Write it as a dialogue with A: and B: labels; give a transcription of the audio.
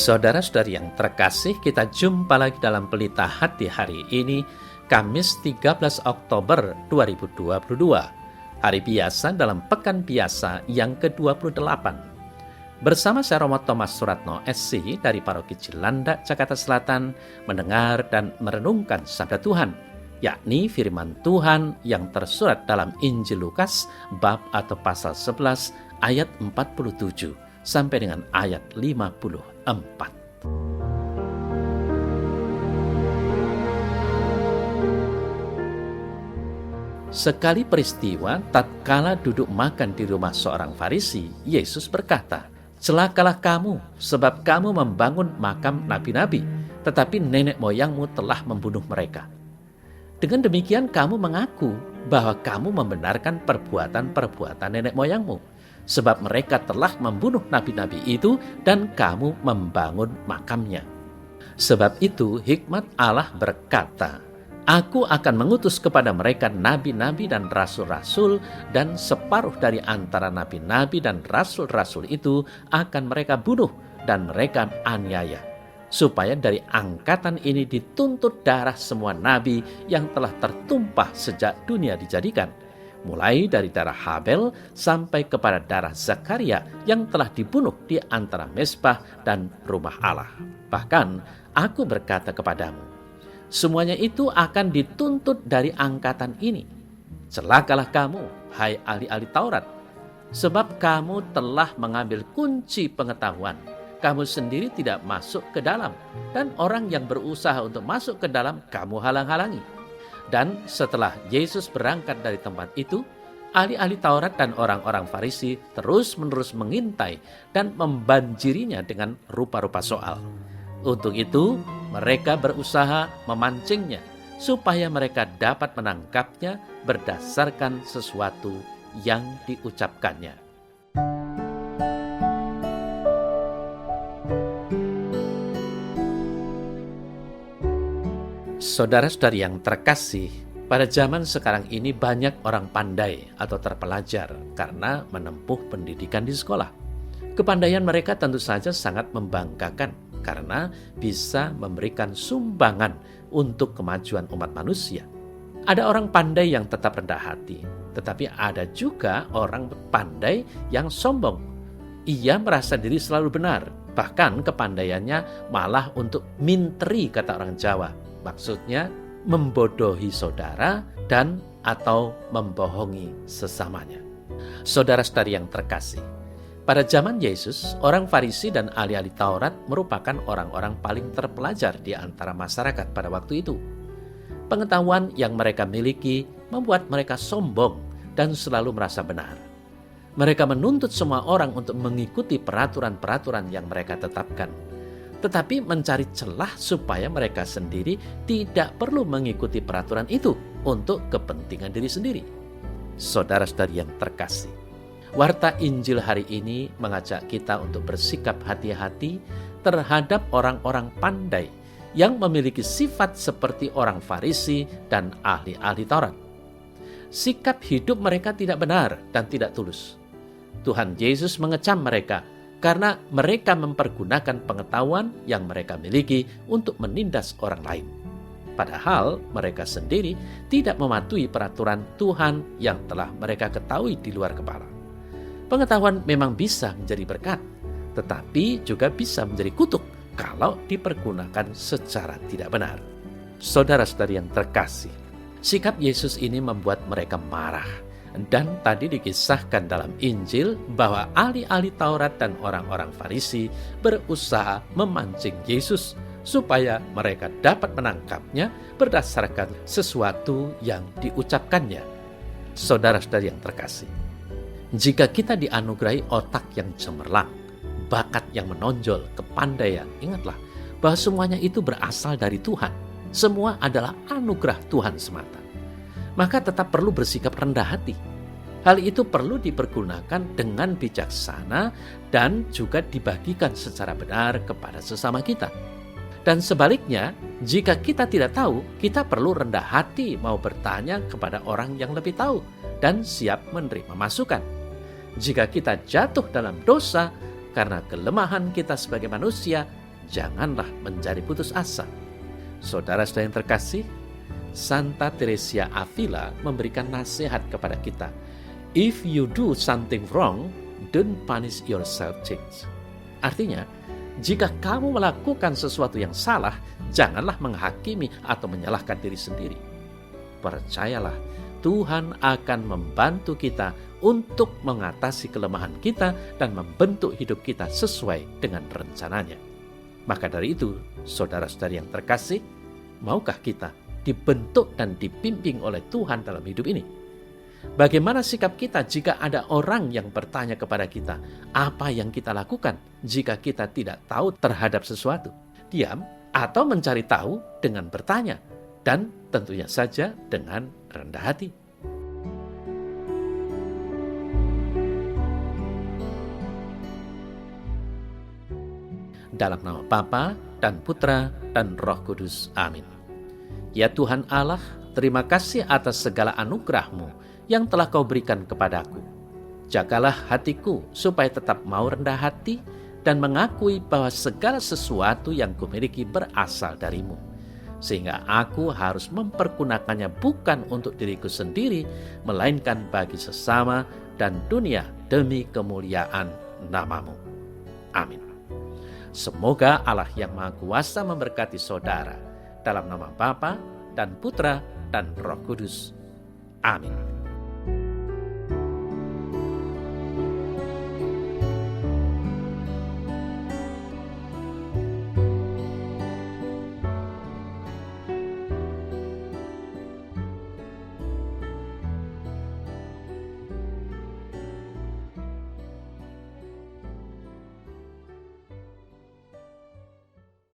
A: Saudara-saudari yang terkasih, kita jumpa lagi dalam Pelita Hati hari ini, Kamis 13 Oktober 2022. Hari biasa dalam Pekan Biasa yang ke-28. Bersama saya Romo Thomas Suratno SC dari Paroki Cilandak, Jakarta Selatan, mendengar dan merenungkan sabda Tuhan, yakni firman Tuhan yang tersurat dalam Injil Lukas bab atau pasal 11 ayat 47 sampai dengan ayat 54. Sekali peristiwa, tatkala duduk makan di rumah seorang Farisi, Yesus berkata, "Celakalah kamu, sebab kamu membangun makam nabi-nabi, tetapi nenek moyangmu telah membunuh mereka. Dengan demikian kamu mengaku bahwa kamu membenarkan perbuatan-perbuatan nenek moyangmu, sebab mereka telah membunuh nabi-nabi itu dan kamu membangun makamnya. Sebab itu hikmat Allah berkata, Aku akan mengutus kepada mereka nabi-nabi dan rasul-rasul, dan separuh dari antara nabi-nabi dan rasul-rasul itu akan mereka bunuh dan mereka aniaya, supaya dari angkatan ini dituntut darah semua nabi yang telah tertumpah sejak dunia dijadikan, mulai dari darah Habel sampai kepada darah Zakaria yang telah dibunuh di antara mezbah dan rumah Allah. Bahkan aku berkata kepadamu, semuanya itu akan dituntut dari angkatan ini. Celakalah kamu, hai ahli-ahli Taurat, sebab kamu telah mengambil kunci pengetahuan. Kamu sendiri tidak masuk ke dalam, dan orang yang berusaha untuk masuk ke dalam kamu halang-halangi." Dan setelah Yesus berangkat dari tempat itu, ahli-ahli Taurat dan orang-orang Farisi terus-menerus mengintai dan membanjirinya dengan rupa-rupa soal. Untuk itu, mereka berusaha memancingnya supaya mereka dapat menangkapnya berdasarkan sesuatu yang diucapkannya. Saudara-saudari yang terkasih, pada zaman sekarang ini banyak orang pandai atau terpelajar karena menempuh pendidikan di sekolah. Kepandaian mereka tentu saja sangat membanggakan karena bisa memberikan sumbangan untuk kemajuan umat manusia. Ada orang pandai yang tetap rendah hati, tetapi ada juga orang pandai yang sombong. Ia merasa diri selalu benar, bahkan kepandaiannya malah untuk minteri, kata orang Jawa. Maksudnya membodohi saudara dan atau membohongi sesamanya. Saudara-saudari yang terkasih, pada zaman Yesus, orang Farisi dan ahli-ahli Taurat merupakan orang-orang paling terpelajar di antara masyarakat pada waktu itu. Pengetahuan yang mereka miliki membuat mereka sombong dan selalu merasa benar. Mereka menuntut semua orang untuk mengikuti peraturan-peraturan yang mereka tetapkan, tetapi mencari celah supaya mereka sendiri tidak perlu mengikuti peraturan itu untuk kepentingan diri sendiri. Saudara-saudari yang terkasih, Warta Injil hari ini mengajak kita untuk bersikap hati-hati terhadap orang-orang pandai yang memiliki sifat seperti orang Farisi dan ahli-ahli Taurat. Sikap hidup mereka tidak benar dan tidak tulus. Tuhan Yesus mengecam mereka karena mereka mempergunakan pengetahuan yang mereka miliki untuk menindas orang lain. Padahal mereka sendiri tidak mematuhi peraturan Tuhan yang telah mereka ketahui di luar kepala. Pengetahuan memang bisa menjadi berkat, tetapi juga bisa menjadi kutuk kalau dipergunakan secara tidak benar. Saudara-saudari yang terkasih, sikap Yesus ini membuat mereka marah. Dan tadi dikisahkan dalam Injil bahwa ahli-ahli Taurat dan orang-orang Farisi berusaha memancing Yesus supaya mereka dapat menangkapnya berdasarkan sesuatu yang diucapkannya. Saudara-saudari yang terkasih, jika kita dianugerahi otak yang cemerlang, bakat yang menonjol, kepandaian, ingatlah bahwa semuanya itu berasal dari Tuhan. Semua adalah anugerah Tuhan semata. Maka tetap perlu bersikap rendah hati. Hal itu perlu dipergunakan dengan bijaksana dan juga dibagikan secara benar kepada sesama kita. Dan sebaliknya, jika kita tidak tahu, kita perlu rendah hati mau bertanya kepada orang yang lebih tahu dan siap menerima masukan. Jika kita jatuh dalam dosa karena kelemahan kita sebagai manusia, janganlah menjadi putus asa. Saudara-saudara yang terkasih, Santa Teresia Avila memberikan nasihat kepada kita. If you do something wrong, don't punish yourself, church. Artinya, jika kamu melakukan sesuatu yang salah, janganlah menghakimi atau menyalahkan diri sendiri. Percayalah, Tuhan akan membantu kita untuk mengatasi kelemahan kita dan membentuk hidup kita sesuai dengan rencananya. Maka dari itu, saudara-saudari yang terkasih, maukah kita dibentuk dan dibimbing oleh Tuhan dalam hidup ini? Bagaimana sikap kita jika ada orang yang bertanya kepada kita, apa yang kita lakukan jika kita tidak tahu terhadap sesuatu? Diam atau mencari tahu dengan bertanya, dan tentunya saja dengan rendah hati. Dalam nama Bapa dan Putra dan Roh Kudus. Amin. Ya Tuhan Allah, terima kasih atas segala anugerah-Mu yang telah Kau berikan kepadaku. Jagalah hatiku supaya tetap mau rendah hati dan mengakui bahwa segala sesuatu yang kumiliki berasal dari-Mu. Sehingga aku harus mempergunakannya bukan untuk diriku sendiri, melainkan bagi sesama dan dunia demi kemuliaan nama-Mu. Amin. Semoga Allah yang Maha Kuasa memberkati saudara. Dalam nama Bapa dan Putra dan Roh Kudus. Amin.